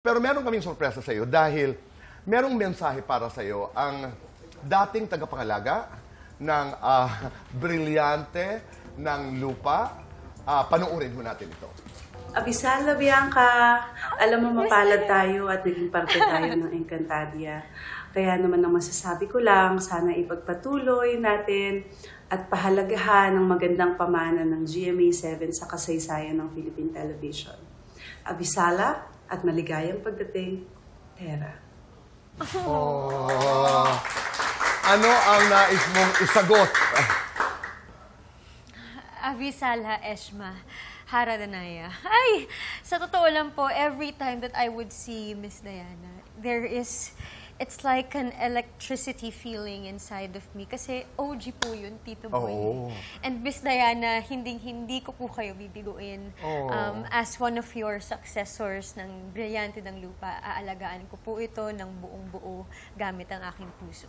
Pero meron kaming sorpresa sa iyo dahil merong mensahe para sa iyo ang dating tagapangalaga ng brilyante ng lupa. Panoorin mo natin ito. Abisala, Bianca, alam mo mapalad tayo at naging parte tayo ng Encantadia. Kaya naman ang masasabi ko lang, sana ipagpatuloy natin at pahalagahan ang magandang pamana ng GMA7 sa kasaysayan ng Philippine Television. Abisala at maligayang pagdating, Tera. Oh. Ano ang nais mong isagot? Avisala Eshma Haradanaya. Ay, sa totoo lang po, every time that I would see Miss Diana, it's like an electricity feeling inside of me. Kasi OG po yun, Tito Boy. Oh. And Miss Diana, hindi ko po kayo bibiguin. As one of your successors ng Brilyante ng Lupa, aalagaan ko po ito ng buong buo gamit ang aking puso.